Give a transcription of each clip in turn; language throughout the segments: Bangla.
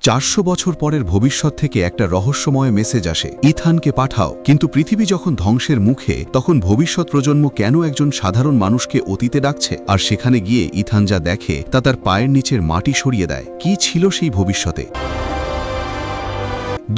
400 বছর পরের ভবিষ্যৎ থেকে একটা রহস্যময় মেসেজ আসে, ইথানকে পাঠাও। কিন্তু পৃথিবী যখন ধ্বংসের মুখে, তখন ভবিষ্যৎ প্রজন্ম কেন একজন সাধারণ মানুষকে অতীতে ডাকছে? আর সেখানে গিয়ে ইথান যা দেখে তা তার পায়ের নিচের মাটি সরিয়ে দেয়। কি ছিল সেই ভবিষ্যতে?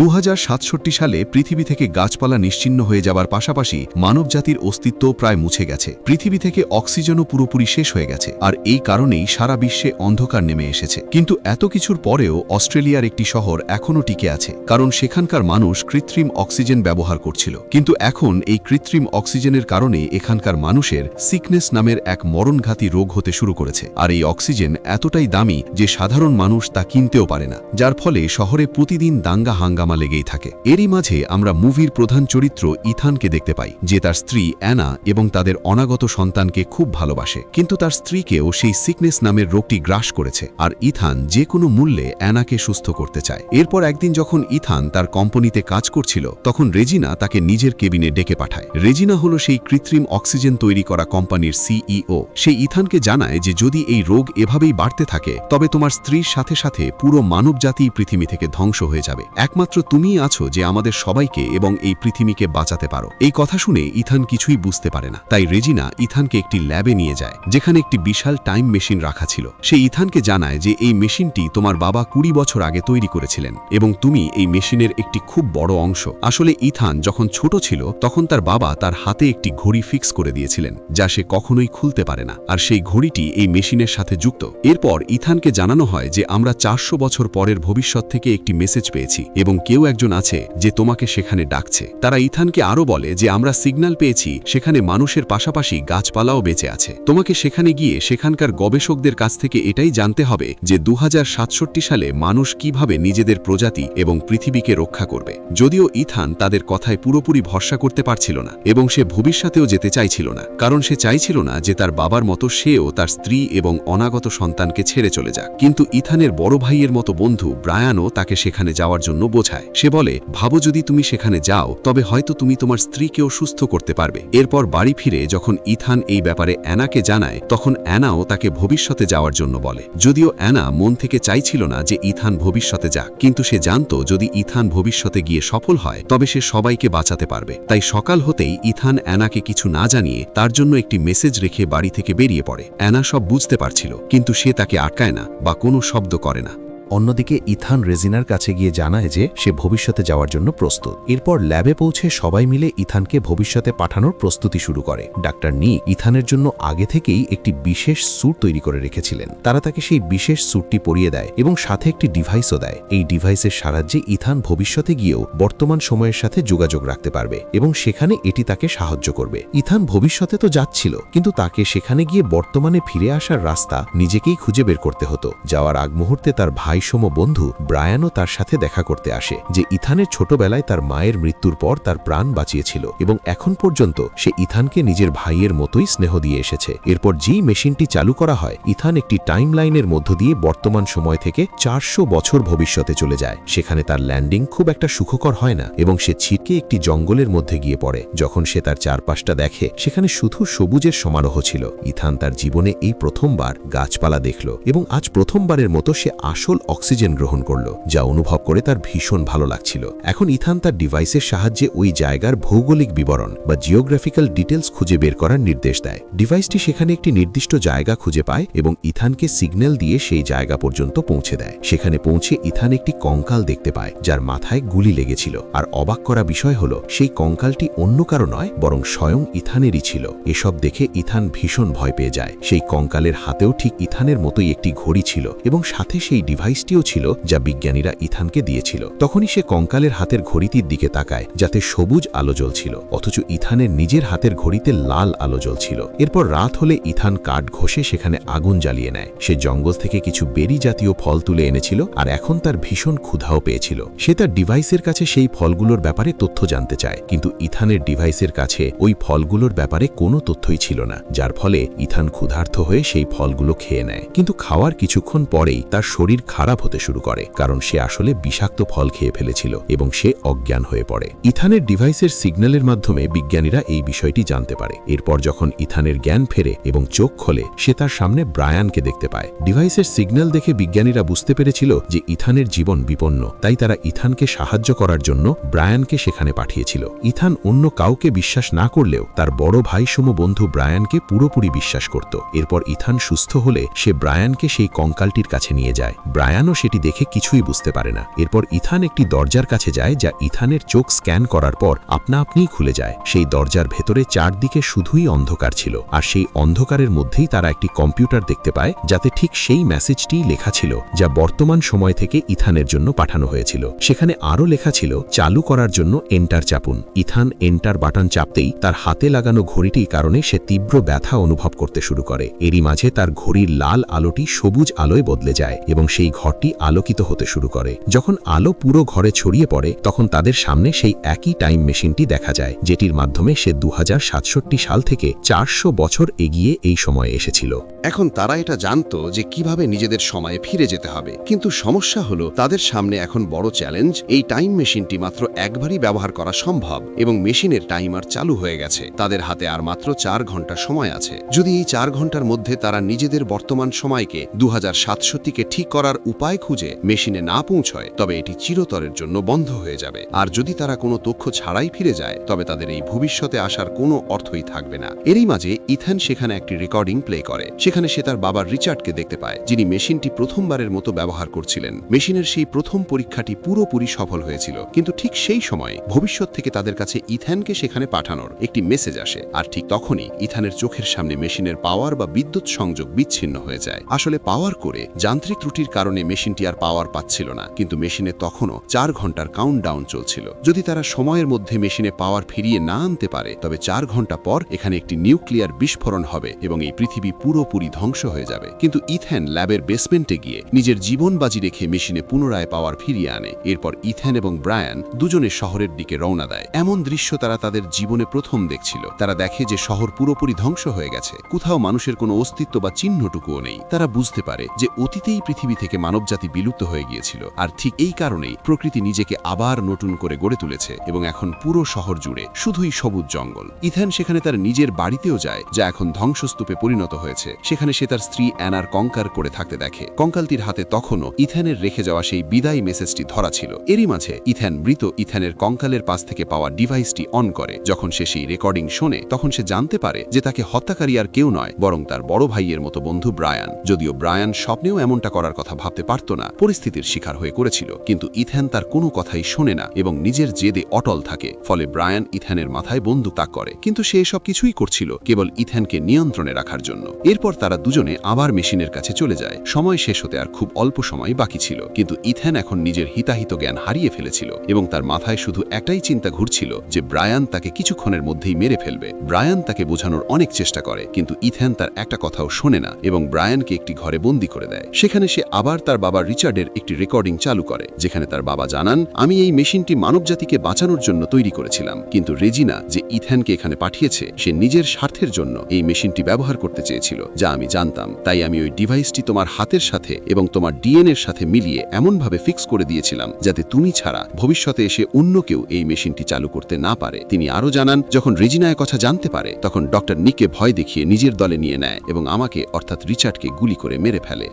2067 সালে পৃথিবী থেকে গাছপালা নিশ্চিহ্ন হয়ে যাবার পাশাপাশি মানবজাতির অস্তিত্ব প্রায় মুছে গেছে। পৃথিবী থেকে অক্সিজেনও পুরোপুরি শেষ হয়ে গেছে, আর এই কারণেই সারা বিশ্বে অন্ধকার নেমে এসেছে। কিন্তু এত কিছুর পরেও অস্ট্রেলিয়ার একটি শহর এখনও টিকে আছে, কারণ সেখানকার মানুষ কৃত্রিম অক্সিজেন ব্যবহার করছিল। কিন্তু এখন এই কৃত্রিম অক্সিজেনের কারণে এখানকার মানুষের সিকনেস নামের এক মরণঘাতী রোগ হতে শুরু করেছে। আর এই অক্সিজেন এতটাই দামি যে সাধারণ মানুষ তা কিনতেও পারে না, যার ফলে শহরে প্রতিদিন দাঙ্গা হাঙ্গামা লেগেই থাকে। এরই মাঝে আমরা মুভির প্রধান চরিত্র ইথানকে দেখতে পাই, যে তার স্ত্রী অ্যানা এবং তাদের অনাগত সন্তানকে খুব ভালোবাসে। কিন্তু তার স্ত্রীকেও সেই সিকনেস নামের রোগটি গ্রাস করেছে, আর ইথান যে কোনো মূল্যে অ্যানাকে সুস্থ করতে চায়। এরপর একদিন যখন ইথান তার কোম্পানিতে কাজ করছিল, তখন রেজিনা তাকে নিজের কেবিনে ডেকে পাঠায়। রেজিনা হলো সেই কৃত্রিম অক্সিজেন তৈরি করা কোম্পানির সিইও। সে ইথানকে জানায় যে যদি এই রোগ এভাবেই বাড়তে থাকে, তবে তোমার স্ত্রীর সাথে সাথে পুরো মানবজাতি পৃথিবী থেকে ধ্বংস হয়ে যাবে। একমাত্র তুমিই আছো যে আমাদের সবাইকে এবং এই পৃথিবীকে বাঁচাতে পারো। এই কথা শুনে ইথান কিছুই বুঝতে পারে না। তাই রেজিনা ইথানকে একটি ল্যাবে নিয়ে যায়, যেখানে একটি বিশাল টাইম মেশিন রাখা ছিল। সে ইথানকে জানায় যে এই মেশিনটি তোমার বাবা 20 বছর আগে তৈরি করেছিলেন, এবং তুমি এই মেশিনের একটি খুব বড় অংশ। আসলে ইথান যখন ছোট ছিল, তখন তার বাবা তার হাতে একটি ঘড়ি ফিক্স করে দিয়েছিলেন, যা সে কখনোই খুলতে পারে না। আর সেই ঘড়িটি এই মেশিনের সাথে যুক্ত। এরপর ইথানকে জানানো হয় যে আমরা 400 বছর পরের ভবিষ্যৎ থেকে একটি মেসেজ পেয়েছি, এবং কেউ একজন আছে যে তোমাকে সেখানে ডাকছে। তারা ইথানকে আরো বলে যে আমরা সিগন্যাল পেয়েছি সেখানে মানুষের পাশাপাশি গাছপালাও বেঁচে আছে। তোমাকে সেখানে গিয়ে সেখানকার গবেষকদের কাছ থেকে এটাই জানতে হবে যে 2067 সালে মানুষ কিভাবে নিজেদের প্রজাতি এবং পৃথিবীকে রক্ষা করবে। যদিও ইথান তাদের কথায় পুরোপুরি ভরসা করতে পারছিল না, এবং সে ভবিষ্যতেও যেতে চাইছিল না, কারণ সে চাইছিল না যে তার বাবার মতো সেও তার স্ত্রী এবং অনাগত সন্তানকে ছেড়ে চলে যাক। কিন্তু ইথানের বড় ভাইয়ের মতো বন্ধু ব্রায়ানও তাকে সেখানে যাওয়ার জন্য বোঝায়। সে বলে, ভাবো যদি তুমি সেখানে যাও, তবে হয়তো তুমি তোমার স্ত্রীকেও সুস্থ করতে পারবে। এরপর বাড়ি ফিরে যখন ইথান এই ব্যাপারে অ্যানাকে জানায়, তখন অ্যানাও তাকে ভবিষ্যতে যাওয়ার জন্য বলে। যদিও অ্যানা মন থেকে চাইছিল না যে ইথান ভবিষ্যতে যাক, কিন্তু সে জানত যদি ইথান ভবিষ্যতে গিয়ে সফল হয়, তবে সে সবাইকে বাঁচাতে পারবে। তাই সকাল হতেই ইথান অ্যানাকে কিছু না জানিয়ে তার জন্য একটি মেসেজ রেখে বাড়ি থেকে বেরিয়ে পড়ে। অ্যানা সব বুঝতে পারছিল, কিন্তু সে তাকে আটকায় না বা কোনো শব্দ করে না। অন্যদিকে ইথান রেজিনার কাছে গিয়ে জানায় যে সে ভবিষ্যতে যাওয়ার জন্য প্রস্তুত। এরপর ল্যাবে পৌঁছে সবাই মিলে ইথানকে ভবিষ্যতে পাঠানোর প্রস্তুতি শুরু করে। ডাক্তার নি ইথানের জন্য আগে থেকেই একটি বিশেষ স্যুট তৈরি করে রেখেছিলেন। তারা তাকে সেই বিশেষ স্যুটটি পরিয়ে দেয় এবং সাথে একটি ডিভাইসও দেয়। এই ডিভাইসের সাহায্যে ইথান ভবিষ্যতে গিয়েও বর্তমান সময়ের সাথে যোগাযোগ রাখতে পারবে, এবং সেখানে এটি তাকে সাহায্য করবে। ইথান ভবিষ্যতে তো যাচ্ছিল, কিন্তু তাকে সেখানে গিয়ে বর্তমানে ফিরে আসার রাস্তা নিজেকেই খুঁজে বের করতে হতো। যাওয়ার আগ মুহূর্তে তার ভাই সম বন্ধু ব্রায়ানও তার সাথে দেখা করতে আসে, যে ইথানের ছোটবেলায় তার মায়ের মৃত্যুর পর তার প্রাণ বাঁচিয়েছিল, এবং এখন পর্যন্ত সে ইথানকে নিজের ভাইয়ের মতোই স্নেহ দিয়ে এসেছে। এরপর যেই মেশিনটি চালু করা হয়, ইথান একটি টাইম লাইনের মধ্য দিয়ে বর্তমান সময় থেকে 400 বছর ভবিষ্যতে চলে যায়। সেখানে তার ল্যান্ডিং খুব একটা সুখকর হয় না, এবং সে ছিটকে একটি জঙ্গলের মধ্যে গিয়ে পড়ে। যখন সে তার চারপাশটা দেখে, সেখানে শুধু সবুজের সমারোহ ছিল। ইথান তার জীবনে এই প্রথমবার গাছপালা দেখল, এবং আজ প্রথমবারের মতো সে আসল অক্সিজেন গ্রহণ করল, যা অনুভব করে তার ভীষণ ভালো লাগছিল। এখন ইথান তার ডিভাইসের সাহায্যে ওই জায়গার ভৌগোলিক বিবরণ বা জিওগ্রাফিক্যাল ডিটেলস খুঁজে বের করার নির্দেশ দেয়। ডিভাইসটি সেখানে একটি নির্দিষ্ট জায়গা খুঁজে পায় এবং ইথানকে সিগন্যাল দিয়ে সেই জায়গা পর্যন্ত পৌঁছে দেয়। সেখানে পৌঁছে ইথান একটি কঙ্কাল দেখতে পায়, যার মাথায় গুলি লেগেছিল। আর অবাক করা বিষয় হলো, সেই কঙ্কালটি অন্য কারো নয়, বরং স্বয়ং ইথানেরই ছিল। এসব দেখে ইথান ভীষণ ভয় পেয়ে যায়। সেই কঙ্কালের হাতেও ঠিক ইথানের মতোই একটি ঘড়ি ছিল, এবং সাথে সেই ডিভাইসটিও ছিল যা বিজ্ঞানীরা ইথানকে দিয়েছিল। তখনই সে কঙ্কালের হাতের ঘড়িটির দিকে তাকায়, যাতে সবুজ আলো জ্বলছিল, অথচ ইথানের নিজের হাতের ঘড়িতে লাল আলো জ্বলছিল। এরপর রাত হলে ইথান কাঠ ঘষে সেখানে আগুন জ্বালিয়ে নেয়। সে জঙ্গল থেকে কিছু বেরি জাতীয় ফল তুলে এনেছিল, আর এখন তার ভীষণ ক্ষুধাও পেয়েছিল। সে তার ডিভাইসের কাছে সেই ফলগুলোর ব্যাপারে তথ্য জানতে চায়, কিন্তু ইথানের ডিভাইসের কাছে ওই ফলগুলোর ব্যাপারে কোনো তথ্যই ছিল না, যার ফলে ইথান ক্ষুধার্ত হয়ে সেই ফলগুলো খেয়ে নেয়। কিন্তু খাওয়ার কিছুক্ষণ পরেই তার শরীর খারাপ খারাপ হতে শুরু করে, কারণ সে আসলে বিষাক্ত ফল খেয়ে ফেলেছিল এবং সে অজ্ঞান হয়ে পড়ে। ইথানের ডিভাইসের সিগন্যালের মাধ্যমে বিজ্ঞানীরা এই বিষয়টি জানতে পারে। এরপর যখন ইথানের জ্ঞান ফেরে এবং চোখ খোলে, সে তার সামনে ব্রায়ানকে দেখতে পায়। ডিভাইসের সিগন্যাল দেখে বিজ্ঞানীরা বুঝতে পেরেছিল যে ইথানের জীবন বিপন্ন, তাই তারা ইথানকে সাহায্য করার জন্য ব্রায়ানকে সেখানে পাঠিয়েছিল। ইথান অন্য কাউকে বিশ্বাস না করলেও তার বড় ভাইসম বন্ধু ব্রায়ানকে পুরোপুরি বিশ্বাস করত। এরপর ইথান সুস্থ হলে সে ব্রায়ানকে সেই কঙ্কালটির কাছে নিয়ে যায়। ব্রায়ানও সেটি দেখে কিছুই বুঝতে পারে না। এরপর ইথান একটি দরজার কাছে যায়, যা ইথানের চোখ স্ক্যান করার পর আপনা আপনিই খুলে যায়। সেই দরজার ভেতরে চারদিকে শুধুই অন্ধকার ছিল, আর সেই অন্ধকারের মধ্যেই তারা একটি কম্পিউটার দেখতে পায়, যাতে ঠিক সেই মেসেজটিই লেখা ছিল যা বর্তমান সময় থেকে ইথানের জন্য পাঠানো হয়েছিল। সেখানে আরও লেখা ছিল, চালু করার জন্য এন্টার চাপুন। ইথান এন্টার বাটন চাপতেই তার হাতে লাগানো ঘড়িটির কারণে সে তীব্র ব্যথা অনুভব করতে শুরু করে। এরই মাঝে তার ঘড়ির লাল আলোটি সবুজ আলোয় বদলে যায় এবং সেই ঘরটি আলোকিত হতে শুরু করে। যখন আলো পুরো ঘরে ছড়িয়ে পড়ে, তখন তাদের সামনে সেই একই টাইম মেশিনটি দেখা যায়, যেটির মাধ্যমে সে 2067 সাল থেকে 400 বছর এগিয়ে এই সময়ে এসেছিল। এখন তারা এটা জানতো যে কিভাবে নিজেদের সময়ে ফিরে যেতে হবে, কিন্তু সমস্যা হলো তাদের সামনে এখন বড় চ্যালেঞ্জ। এই টাইম মেশিনটি মাত্র একবারই ব্যবহার করা সম্ভব এবং মেশিনের টাইমার চালু হয়ে গেছে। তাদের হাতে আর মাত্র 4 ঘন্টা সময় আছে। যদি এই 4 ঘন্টার মধ্যে তারা নিজেদের বর্তমান সময়কে 2067-কে ঠিক করার উপায় খুঁজে মেশিনে না পৌঁছয়, তবে এটি চিরতরের জন্য বন্ধ হয়ে যাবে। আর যদি তারা কোনো তথ্য ছাড়াই ফিরে যায়, তবে তাদের এই ভবিষ্যতে আসার কোনো অর্থই থাকবে না। এরই মাঝে ইথান সেখানে একটি রেকর্ডিং প্লে করে। সেখানে সে তার বাবা রিচার্ডকে দেখতে পায়, যিনি মেশিনটি প্রথমবারের মতো ব্যবহার করছিলেন। মেশিনের সেই প্রথম পরীক্ষাটি পুরোপুরি সফল হয়েছিল, কিন্তু ঠিক সেই সময় ভবিষ্যৎ থেকে তাদের কাছে ইথানকে সেখানে পাঠানোর একটি মেসেজ আসে। আর ঠিক তখনই ইথানের চোখের সামনে মেশিনের পাওয়ার বা বিদ্যুৎ সংযোগ বিচ্ছিন্ন হয়ে যায়। আসলে পাওয়ার করে যান্ত্রিক ত্রুটির কারণে মেশিনটি আর পাওয়ার পাচ্ছিল না, কিন্তু মেশিনে তখনও 4 ঘন্টার কাউন্টডাউন চলছিল। যদি তারা সময়ের মধ্যে মেশিনে পাওয়ার ফিরিয়ে না আনতে পারে, তবে 4 ঘন্টা পর এখানে একটি নিউক্লিয়ার বিস্ফোরণ হবে এবং এই পৃথিবী পুরোপুরি ধ্বংস হয়ে যাবে। কিন্তু ইথান ল্যাবের বেসমেন্টে গিয়ে নিজের জীবন বাজি রেখে মেশিনে পুনরায় পাওয়ার ফিরিয়ে আনে। এরপর ইথান এবং ব্রায়ান দুজনে শহরের দিকে রওনা দেয়। এমন দৃশ্য তারা তাদের জীবনে প্রথম দেখছিল। তারা দেখে যে শহর পুরোপুরি ধ্বংস হয়ে গেছে, কোথাও মানুষের কোনো অস্তিত্ব বা চিহ্নটুকুও নেই। তারা বুঝতে পারে যে অতীতেই পৃথিবী থেকে মানবজাতি বিলুপ্ত হয়ে গিয়েছিল, আর ঠিক এই কারণেই প্রকৃতি নিজেকে আবার নতুন করে গড়ে তুলেছে এবং এখন পুরো শহর জুড়ে শুধুই সবুজ জঙ্গল। ইথান সেখানে তার নিজের বাড়িতেও যায়, যা এখন ধ্বংসস্তূপে পরিণত হয়েছে। সেখানে সে তার স্ত্রী অ্যানার কঙ্কাল করে থাকতে দেখে। কঙ্কালটির হাতে তখনও ইথানের রেখে যাওয়া সেই বিদায় মেসেজটি ধরা ছিল। এরই মাঝে ইথান মৃত ইথানের কঙ্কালের পাশ থেকে পাওয়া ডিভাইসটি অন করে। যখন সে সেই রেকর্ডিং শোনে, তখন সে জানতে পারে যে তাকে হত্যাকারী আর কেউ নয়, বরং তার বড় ভাইয়ের মতো বন্ধু ব্রায়ান। যদিও ব্রায়ান স্বপ্নেও এমনটা করার কথা ভাবতে পারত না, পরিস্থিতির শিকার হয়ে করেছিল, কিন্তু ইথান তার কোনো কথাই শোনে না এবং নিজের জেদে অটল থাকে। ফলে ব্রায়ান ইথানের মাথায় বন্দুক তাক করে, কিন্তু সে এসব কিছুই করছিল কেবল ইথানকে নিয়ন্ত্রণে রাখার জন্য। এরপর তারা দুজনে আবার মেশিনের কাছে চলে যায়। সময় শেষ হতে আর খুব অল্প সময় বাকি ছিল, কিন্তু ইথান এখন নিজের হিতাহিত জ্ঞান হারিয়ে ফেলেছিল এবং তার মাথায় শুধু একটাই চিন্তা ঘুরছিল যে ব্রায়ান তাকে কিছুক্ষণের মধ্যেই মেরে ফেলবে। ব্রায়ান তাকে বোঝানোর অনেক চেষ্টা করে, কিন্তু ইথান তার একটা কথাও শোনে না এবং ব্রায়ানকে একটি ঘরে বন্দী করে দেয়। সেখানে সে আবার তার বাবা রিচার্ডের একটি রেকর্ডিং চালু করে, যেখানে তার বাবা জানান, আমি এই মেশিনটি মানবজাতিকে বাঁচানোর জন্য তৈরি করেছিলাম, কিন্তু রেজিনা যে ইথানকে এখানে পাঠিয়েছে, সে নিজের স্বার্থের জন্য এই মেশিনটি ব্যবহার করতে চেয়েছিল, যা আমি জানতাম। তাই আমি ওই ডিভাইসটি তোমার হাতের সাথে এবং তোমার ডিএনএর সাথে মিলিয়ে এমনভাবে ফিক্স করে দিয়েছিলাম যাতে তুমি ছাড়া ভবিষ্যতে এসে অন্য কেউ এই মেশিনটি চালু করতে না পারে। তিনি আরও জানান, যখন রেজিনা কথা জানতে পারে, তখন ডক্টর নিককে ভয় দেখিয়ে নিজের দলে নিয়ে নেয় এবং আমাকে অর্থাৎ রিচার্ডকে গুলি করে মেরে ফেলে।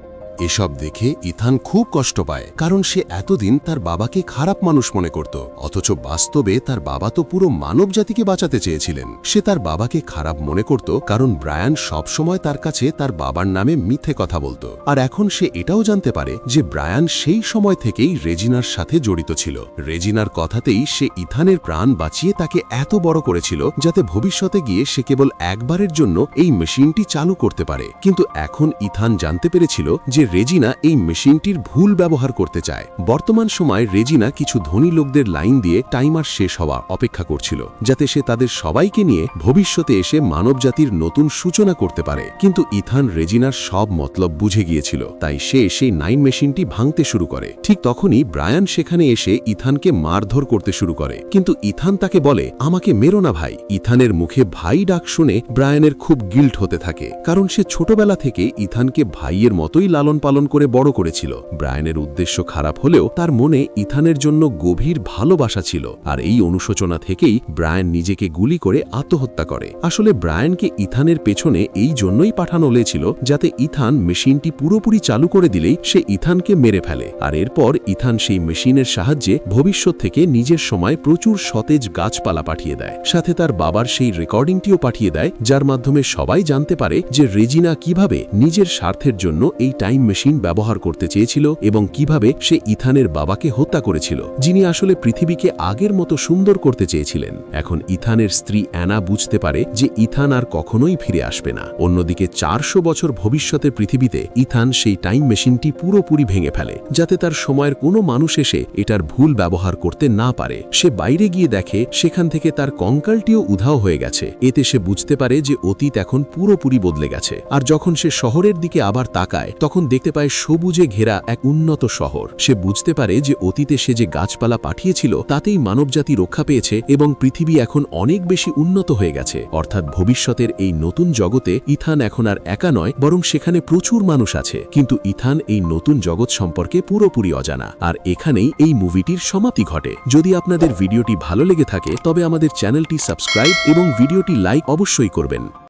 এসব দেখে ইথান খুব কষ্ট পায়, কারণ সে এতদিন তার বাবাকে খারাপ মানুষ মনে করত, অথচ বাস্তবে তার বাবা তো পুরো মানব জাতিকে বাঁচাতে চেয়েছিলেন। সে তার বাবাকে খারাপ মনে করত কারণ ব্রায়ান সবসময় তার কাছে তার বাবার নামে মিথ্যে কথা বলতো। আর এখন সে এটাও জানতে পারে যে ব্রায়ান সেই সময় থেকেই রেজিনার সাথে জড়িত ছিল। রেজিনার কথাতেই সে ইথানের প্রাণ বাঁচিয়ে তাকে এত বড় করেছিল যাতে ভবিষ্যতে গিয়ে সে কেবল একবারের জন্য এই মেশিনটি চালু করতে পারে। কিন্তু এখন ইথান জানতে পেরেছিল যে রেজিনা এই মেশিনটির ভুল ব্যবহার করতে চায়। বর্তমান সময় রেজিনা কিছু ধনী লোকদের লাইন দিয়ে টাইমার শেষ হওয়া অপেক্ষা করছিল, যাতে সে তাদের সবাইকে নিয়ে ভবিষ্যতে এসে মানবজাতির নতুন সূচনা করতে পারে। কিন্তু ইথান রেজিনার সব মতলব বুঝে গিয়েছিল, তাই সে সেই নাইন মেশিনটি ভাঙতে শুরু করে। ঠিক তখনই ব্রায়ান সেখানে এসে ইথানকে মারধর করতে শুরু করে, কিন্তু ইথান তাকে বলে, আমাকে মেরো না ভাই। ইথানের মুখে ভাই ডাক শুনে ব্রায়ানের খুব গিল্ট হতে থাকে, কারণ সে ছোটবেলা থেকে ইথানকে ভাইয়ের মতোই লালন লালন পালন করে বড় করেছিল। ব্রায়ানের উদ্দেশ্য খারাপ হলেও তার মনে ইথানের জন্য গভীর ভালোবাসা ছিল, আর এই অনুশোচনা থেকেই ব্রায়ান নিজেকে গুলি করে আত্মহত্যা করে। আসলে ব্রায়ানকে ইথানের পেছনে এই জন্যই পাঠানো হয়েছিল যাতে ইথান মেশিনটি পুরোপুরি চালু করে দিলেই সে ইথানকে মেরে ফেলে, আর এরপর ইথান সেই মেশিনের সাহায্যে ভবিষ্যৎ থেকে নিজের সময় প্রচুর সতেজ গাছপালা পাঠিয়ে দেয়। সাথে তার বাবার সেই রেকর্ডিংটিও পাঠিয়ে দেয়, যার মাধ্যমে সবাই জানতে পারে যে রেজিনা কিভাবে নিজের স্বার্থের জন্য এই টাইম মেশিন ব্যবহার করতে চেয়েছিল এবং কিভাবে সে ইথানের বাবাকে হত্যা করেছিল, যিনি আসলে পৃথিবীকে আগের মতো সুন্দর করতে চেয়েছিলেন। এখন ইথানের স্ত্রী অ্যানা বুঝতে পারে যে ইথান আর কখনোই ফিরে আসবে না। অন্যদিকে 400 বছর ভবিষ্যতের পৃথিবীতে ইথান সেই টাইম মেশিনটি পুরোপুরি ভেঙে ফেলে, যাতে তার সময়ের কোনো মানুষ এসে এটার ভুল ব্যবহার করতে না পারে। সে বাইরে গিয়ে দেখে সেখান থেকে তার কঙ্কালটিও উধাও হয়ে গেছে। এতে সে বুঝতে পারে যে অতীত এখন পুরোপুরি বদলে গেছে। আর যখন সে শহরের দিকে আবার তাকায় তখন দেখতে পায় সবুজে ঘেরা এক উন্নত শহর। সে বুঝতে পারে যে অতীতে সে যে গাছপালা পাঠিয়েছিল তাতেই মানবজাতি রক্ষা পেয়েছে এবং পৃথিবী এখন অনেক বেশি উন্নত হয়ে গেছে। অর্থাৎ ভবিষ্যতের এই নতুন জগতে ইথান এখন আর একা নয়, বরং সেখানে প্রচুর মানুষ আছে। কিন্তু ইথান এই নতুন জগৎ সম্পর্কে পুরোপুরি অজানা। আর এখানেই এই মুভিটির সমাপ্তি ঘটে। যদি আপনাদের ভিডিওটি ভালো লেগে থাকে তবে আমাদের চ্যানেলটি সাবস্ক্রাইব এবং ভিডিওটি লাইক অবশ্যই করবেন।